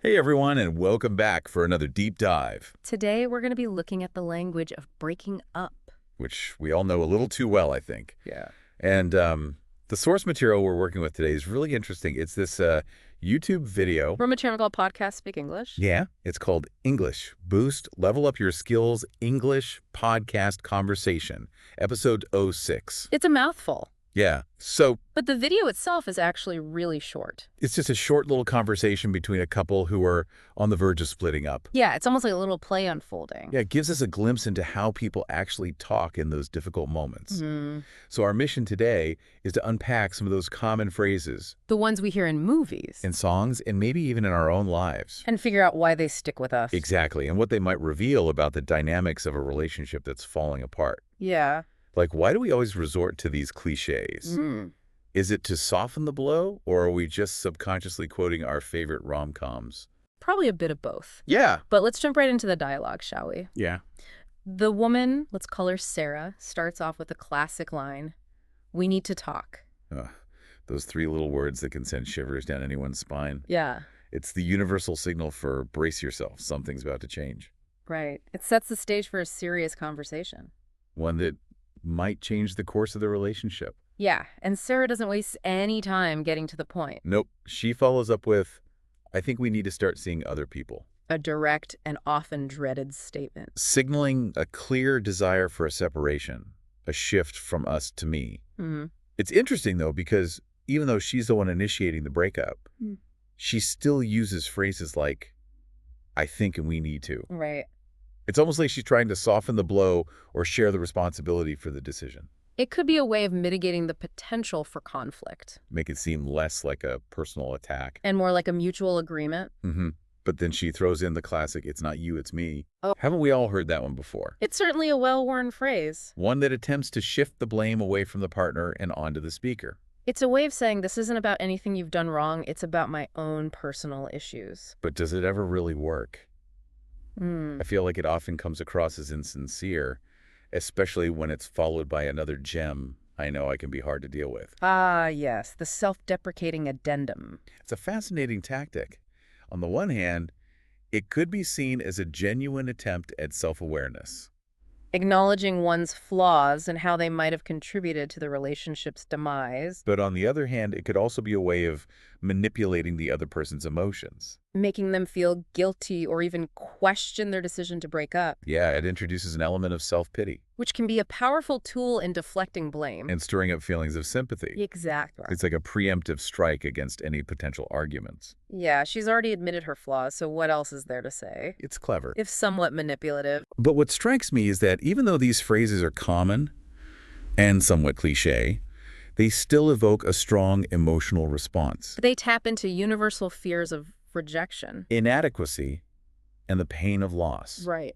Hey everyone, and welcome back for another deep dive, Today, we're going to be looking at the language of breaking up. which we all know a little too well, I think. Yeah. And the source material we're working with today is really interesting. It's this YouTube video. From a channel called Podcast Speak English. Yeah, it's called English Boost, Level Up Your Skills, English Podcast Conversation, episode 06. It's a mouthful, Yeah, so but the video itself is actually really short. it's just a short little conversation between a couple who are on the verge of splitting up. Yeah, it's almost like a little play unfolding. Yeah, it gives us a glimpse into how people actually talk in those difficult moments. So our mission today is to unpack some of those common phrases The ones we hear in movies. in songs and maybe even in our own lives. And figure out why they stick with us. Exactly, and what they might reveal about the dynamics of a relationship that's falling apart. Yeah. Like, why do we always resort to these cliches? Is it to soften the blow, or are we just subconsciously quoting our favorite rom-coms? Probably a bit of both. Yeah. But let's jump right into the dialogue, shall we? Yeah. The woman, let's call her Sarah, starts off with a classic line, "We need to talk." Those three little words that can send shivers down anyone's spine. Yeah. It's the universal signal for brace yourself. Something's about to change. Right. It sets the stage for a serious conversation. One that might change the course of the relationship. Yeah, and Sarah doesn't waste any time getting to the point. Nope. She follows up with, I think we need to start seeing other people. A direct and often dreaded statement. Signaling a clear desire for a separation, a shift from us to me. It's interesting, though, because even though she's the one initiating the breakup, she still uses phrases like, I think and we need to. Right. It's almost like she's trying to soften the blow or share the responsibility for the decision. It could be a way of mitigating the potential for conflict. Make it seem less like a personal attack. And more like a mutual agreement. But then she throws in the classic, it's not you, it's me. Oh. Haven't we all heard that one before? It's certainly a well-worn phrase. One that attempts to shift the blame away from the partner and onto the speaker. It's a way of saying this isn't about anything you've done wrong, it's about my own personal issues. But does it ever really work? I feel like it often comes across as insincere, especially when it's followed by another gem I know I can be hard to deal with. Ah, yes, the self-deprecating addendum. It's a fascinating tactic. On the one hand, it could be seen as a genuine attempt at self-awareness. Acknowledging one's flaws and how they might have contributed to the relationship's demise. But on the other hand, it could also be a way of manipulating the other person's emotions. Making them feel guilty or even question their decision to break up. Yeah, it introduces an element of self-pity. Which can be a powerful tool in deflecting blame. And stirring up feelings of sympathy. Exactly. It's like a preemptive strike against any potential arguments. Yeah, she's already admitted her flaws, so what else is there to say? It's clever. If somewhat manipulative. But what strikes me is that even though these phrases are common and somewhat cliché, they still evoke a strong emotional response. They tap into universal fears of rejection. Inadequacy and the pain of loss. Right.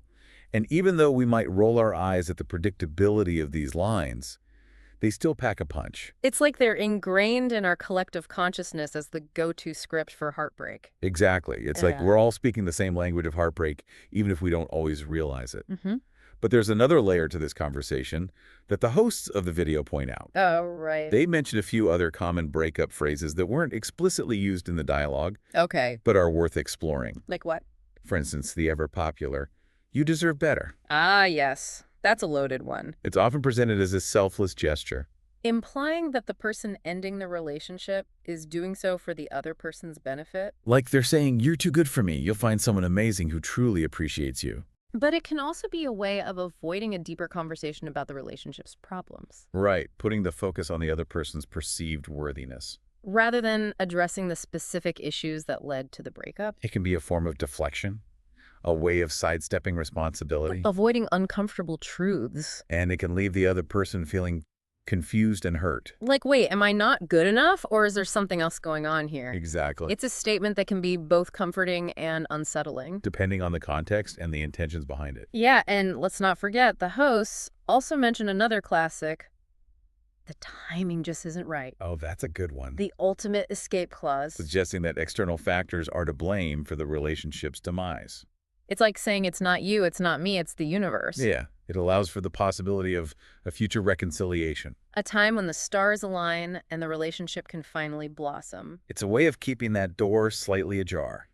And even though we might roll our eyes at the predictability of these lines, they still pack a punch. It's like they're ingrained in our collective consciousness as the go-to script for heartbreak. Exactly. It's like we're all speaking the same language of heartbreak, even if we don't always realize it. But there's another layer to this conversation that the hosts of the video point out. Oh, right. They mentioned a few other common breakup phrases that weren't explicitly used in the dialogue, Okay. but are worth exploring. Like what? For instance, the ever-popular, you deserve better. Ah, yes. That's a loaded one. It's often presented as a selfless gesture. Implying that the person ending the relationship is doing so for the other person's benefit. Like they're saying, you're too good for me. You'll find someone amazing who truly appreciates you. But it can also be a way of avoiding a deeper conversation about the relationship's problems. Right, putting the focus on the other person's perceived worthiness. Rather than addressing the specific issues that led to the breakup. It can be a form of deflection, a way of sidestepping responsibility. Avoiding uncomfortable truths. And it can leave the other person feeling confused and hurt. Like, wait, am I not good enough, or is there something else going on here? Exactly. It's a statement that can be both comforting and unsettling. Depending on the context and the intentions behind it. Yeah, and let's not forget, the hosts also mention another classic. The timing just isn't right. Oh, that's a good one. The ultimate escape clause. Suggesting that external factors are to blame for the relationship's demise. It's like saying it's not you, it's not me, it's the universe. Yeah, it allows for the possibility of a future reconciliation. A time when the stars align and the relationship can finally blossom. It's a way of keeping that door slightly ajar.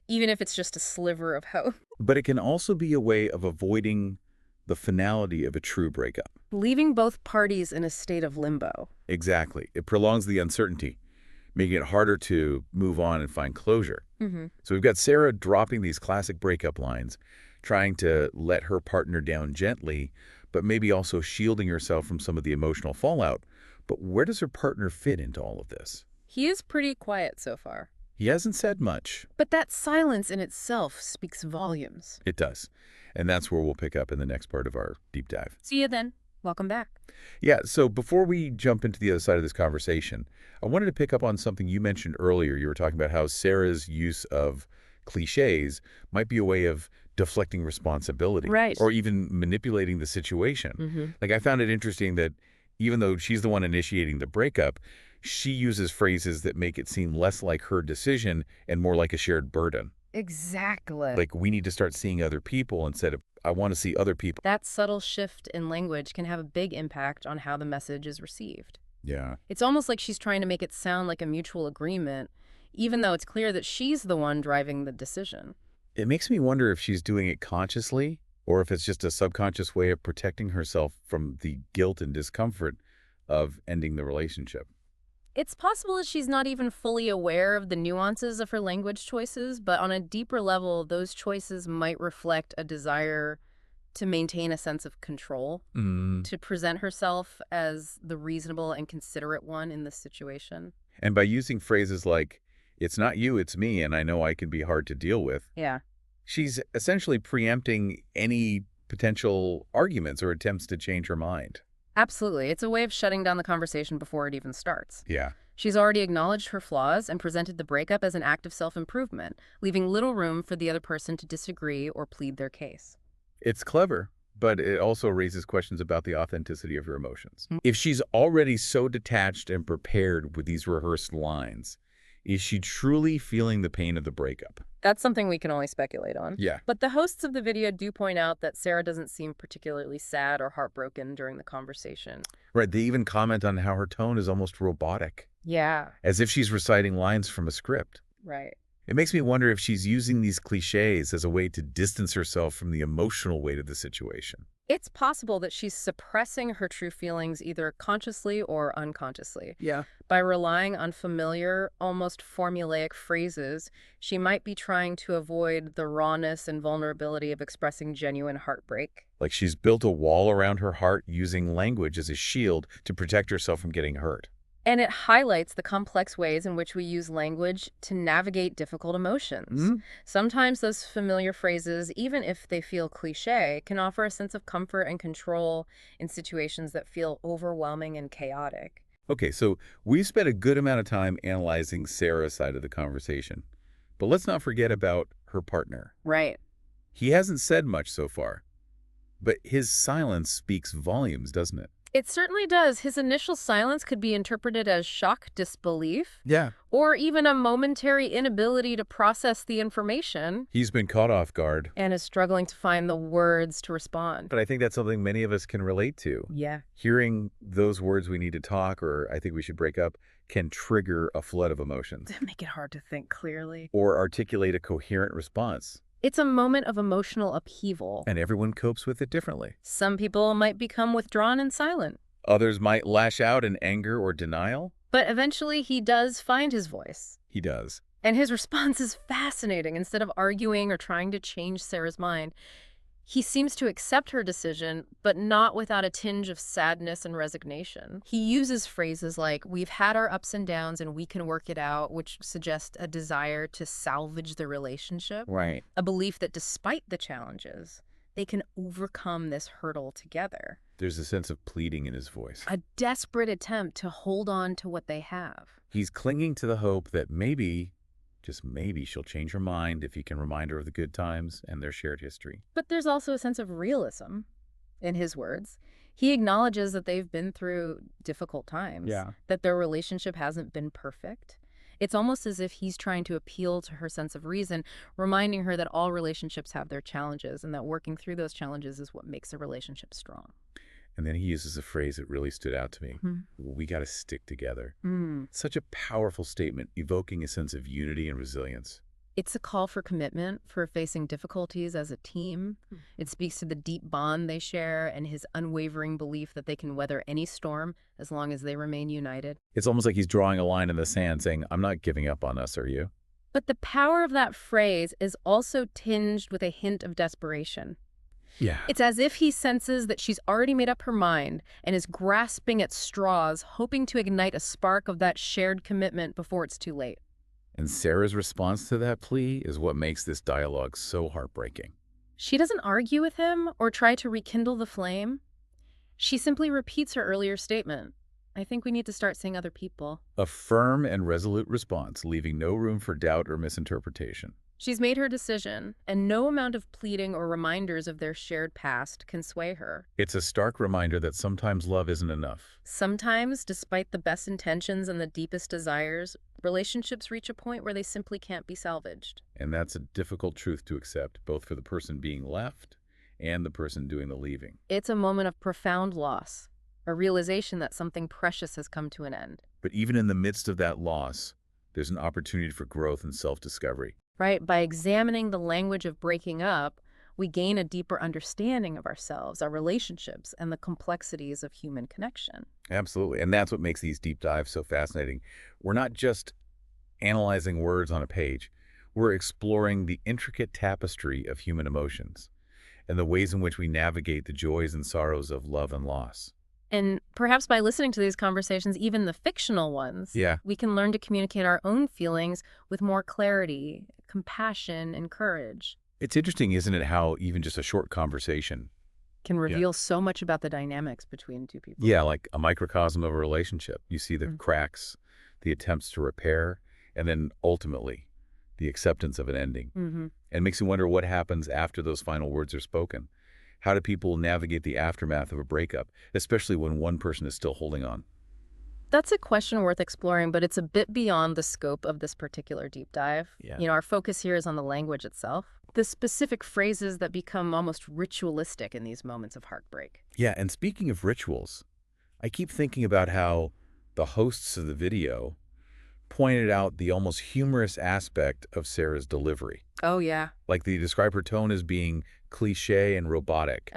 even if it's just a sliver of hope. But it can also be a way of avoiding the finality of a true breakup. Leaving both parties in a state of limbo. Exactly. It prolongs the uncertainty, making it harder to move on and find closure. So we've got Sarah dropping these classic breakup lines, trying to let her partner down gently, but maybe also shielding herself from some of the emotional fallout. But where does her partner fit into all of this? He is pretty quiet so far. He hasn't said much. But that silence in itself speaks volumes. It does. And that's where we'll pick up in the next part of our deep dive. See you then. Welcome back. Yeah, so before we jump into the other side of this conversation, I wanted to pick up on something you mentioned earlier. You were talking about how Sarah's use of cliches might be a way of deflecting responsibility. Right. Or even manipulating the situation. Like, I found it interesting that even though she's the one initiating the breakup, she uses phrases that make it seem less like her decision and more like a shared burden. Exactly. Like, we need to start seeing other people instead of, I want to see other people. That subtle shift in language can have a big impact on how the message is received. Yeah. It's almost like she's trying to make it sound like a mutual agreement, even though it's clear that she's the one driving the decision. It makes me wonder if she's doing it consciously or if it's just a subconscious way of protecting herself from the guilt and discomfort of ending the relationship. It's possible that she's not even fully aware of the nuances of her language choices, but on a deeper level, those choices might reflect a desire to maintain a sense of control, to present herself as the reasonable and considerate one in this situation. And by using phrases like, it's not you, it's me, and I know I can be hard to deal with, Yeah. she's essentially preempting any potential arguments or attempts to change her mind. Absolutely. It's a way of shutting down the conversation before it even starts. Yeah. She's already acknowledged her flaws and presented the breakup as an act of self-improvement, leaving little room for the other person to disagree or plead their case. It's clever, but it also raises questions about the authenticity of her emotions. If she's already so detached and prepared with these rehearsed lines, is she truly feeling the pain of the breakup? That's something we can only speculate on. Yeah. But the hosts of the video do point out that Sarah doesn't seem particularly sad or heartbroken during the conversation. Right. They even comment on how her tone is almost robotic, Yeah. as if she's reciting lines from a script. Right. It makes me wonder if she's using these cliches as a way to distance herself from the emotional weight of the situation. It's possible that she's suppressing her true feelings either consciously or unconsciously. Yeah. By relying on familiar, almost formulaic phrases, she might be trying to avoid the rawness and vulnerability of expressing genuine heartbreak. Like she's built a wall around her heart using language as a shield to protect herself from getting hurt. And it highlights the complex ways in which we use language to navigate difficult emotions. Sometimes those familiar phrases, even if they feel cliche, can offer a sense of comfort and control in situations that feel overwhelming and chaotic. Okay, so we spent a good amount of time analyzing Sarah's side of the conversation. But let's not forget about her partner. Right. He hasn't said much so far, but his silence speaks volumes, doesn't it? It certainly does. His initial silence could be interpreted as shock, disbelief, Yeah. or even a momentary inability to process the information, He's been caught off guard. and is struggling to find the words to respond. But I think that's something many of us can relate to. Yeah. Hearing those words, we need to talk, or I think we should break up, can trigger a flood of emotions Make it hard to think clearly. or articulate a coherent response. It's a moment of emotional upheaval. And everyone copes with it differently. Some people might become withdrawn and silent, Others might lash out in anger or denial. but eventually he does find his voice. He does. And his response is fascinating. Instead of arguing or trying to change Sarah's mind, he seems to accept her decision, but not without a tinge of sadness and resignation. He uses phrases like, "We've had our ups and downs and we can work it out," which suggest a desire to salvage the relationship. Right. A belief that despite the challenges, they can overcome this hurdle together. There's a sense of pleading in his voice. A desperate attempt to hold on to what they have. He's clinging to the hope that maybe, just maybe, she'll change her mind if he can remind her of the good times and their shared history. But there's also a sense of realism in his words. He acknowledges that they've been through difficult times, that their relationship hasn't been perfect. It's almost as if he's trying to appeal to her sense of reason, reminding her that all relationships have their challenges and that working through those challenges is what makes a relationship strong. And then he uses a phrase that really stood out to me. We got to stick together. Mm. Such a powerful statement, evoking a sense of unity and resilience. It's a call for commitment, for facing difficulties as a team. It speaks to the deep bond they share and his unwavering belief that they can weather any storm as long as they remain united. It's almost like he's drawing a line in the sand saying, I'm not giving up on us, are you? But the power of that phrase is also tinged with a hint of desperation. Yeah. It's as if he senses that she's already made up her mind and is grasping at straws, hoping to ignite a spark of that shared commitment before it's too late. And Sarah's response to that plea is what makes this dialogue so heartbreaking. She doesn't argue with him or try to rekindle the flame. She simply repeats her earlier statement. I think we need to start seeing other people. A firm and resolute response, leaving no room for doubt or misinterpretation. She's made her decision, and no amount of pleading or reminders of their shared past can sway her. It's a stark reminder that sometimes love isn't enough. Sometimes, despite the best intentions and the deepest desires, relationships reach a point where they simply can't be salvaged. And that's a difficult truth to accept, both for the person being left and the person doing the leaving. It's a moment of profound loss, a realization that something precious has come to an end. But even in the midst of that loss, there's an opportunity for growth and self-discovery. Right? By examining the language of breaking up, we gain a deeper understanding of ourselves, our relationships, and the complexities of human connection. Absolutely. And that's what makes these deep dives so fascinating. We're not just analyzing words on a page. We're exploring the intricate tapestry of human emotions and the ways in which we navigate the joys and sorrows of love and loss. And perhaps by listening to these conversations, even the fictional ones, we can learn to communicate our own feelings with more clarity, compassion, and courage. It's interesting, isn't it, how even just a short conversation can reveal so much about the dynamics between two people. Yeah, like a microcosm of a relationship. You see the cracks, the attempts to repair, and then ultimately the acceptance of an ending. And it makes you wonder what happens after those final words are spoken. How do people navigate the aftermath of a breakup, especially when one person is still holding on? That's a question worth exploring, but it's a bit beyond the scope of this particular deep dive. Our focus here is on the language itself, the specific phrases that become almost ritualistic in these moments of heartbreak. Yeah, and speaking of rituals, I keep thinking about how the hosts of the video pointed out the almost humorous aspect of Sarah's delivery. Oh, yeah. Like they describe her tone as being cliche and robotic,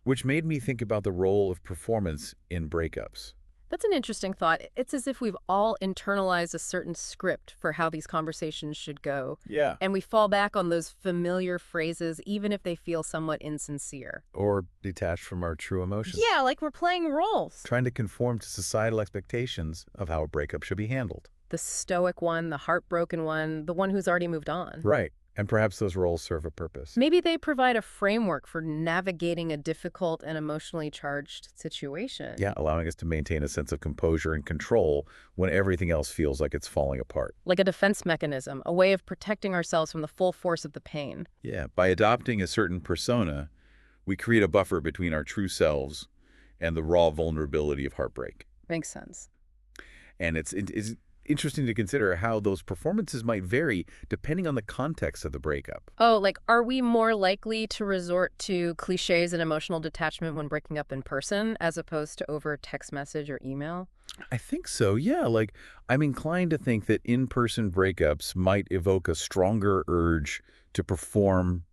which made me think about the role of performance in breakups. That's an interesting thought. It's as if we've all internalized a certain script for how these conversations should go. Yeah. And we fall back on those familiar phrases, even if they feel somewhat insincere. Or detached from our true emotions. Yeah, like we're playing roles. Trying to conform to societal expectations of how a breakup should be handled. The stoic one, the heartbroken one, the one who's already moved on. Right. And perhaps those roles serve a purpose. Maybe they provide a framework for navigating a difficult and emotionally charged situation. Yeah, allowing us to maintain a sense of composure and control when everything else feels like it's falling apart. Like a defense mechanism, a way of protecting ourselves from the full force of the pain. Yeah, by adopting a certain persona, we create a buffer between our true selves and the raw vulnerability of heartbreak. Makes sense. And it's interesting to consider how those performances might vary depending on the context of the breakup. Oh, like, are we more likely to resort to cliches and emotional detachment when breaking up in person as opposed to over text message or email? I think so, yeah. Like, I'm inclined to think that in-person breakups might evoke a stronger urge to perform,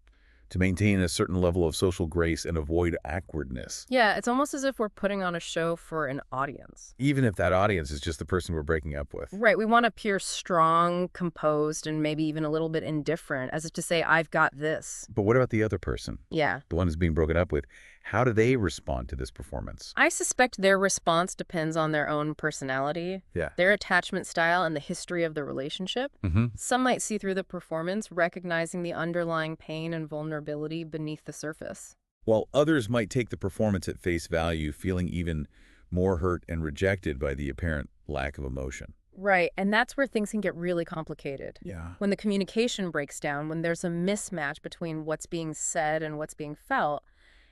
to maintain a certain level of social grace and avoid awkwardness. Yeah, it's almost as if we're putting on a show for an audience. Even if that audience is just the person we're breaking up with. Right, we want to appear strong, composed, and maybe even a little bit indifferent, as if to say, I've got this. But what about the other person? Yeah. The one who's being broken up with? How do they respond to this performance? I suspect their response depends on their own personality, their attachment style, and the history of the relationship. Some might see through the performance, recognizing the underlying pain and vulnerability beneath the surface. While others might take the performance at face value, feeling even more hurt and rejected by the apparent lack of emotion. Right, and that's where things can get really complicated. Yeah. When the communication breaks down, when there's a mismatch between what's being said and what's being felt,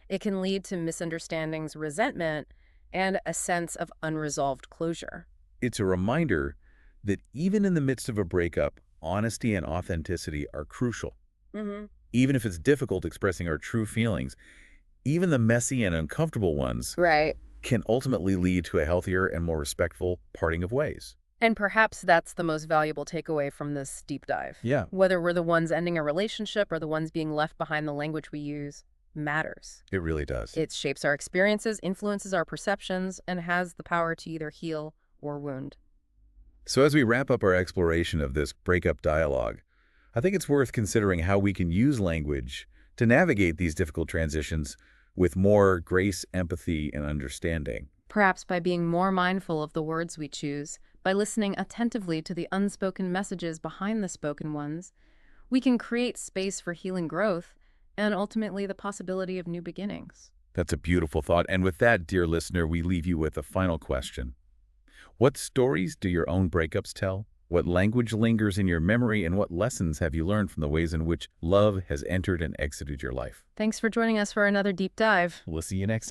it can lead to misunderstandings, resentment, and a sense of unresolved closure. It's a reminder that even in the midst of a breakup, honesty and authenticity are crucial. Even if it's difficult expressing our true feelings, even the messy and uncomfortable ones can ultimately lead to a healthier and more respectful parting of ways. And perhaps that's the most valuable takeaway from this deep dive. Yeah. Whether we're the ones ending a relationship or the ones being left behind, the language we use matters. It really does. It shapes our experiences, influences our perceptions, and has the power to either heal or wound. So as we wrap up our exploration of this breakup dialogue, I think it's worth considering how we can use language to navigate these difficult transitions with more grace, empathy, and understanding. Perhaps by being more mindful of the words we choose, by listening attentively to the unspoken messages behind the spoken ones, we can create space for healing growth and ultimately the possibility of new beginnings. That's a beautiful thought. And with that, dear listener, we leave you with a final question. What stories do your own breakups tell? What language lingers in your memory, and what lessons have you learned from the ways in which love has entered and exited your life? Thanks for joining us for another deep dive. We'll see you next time.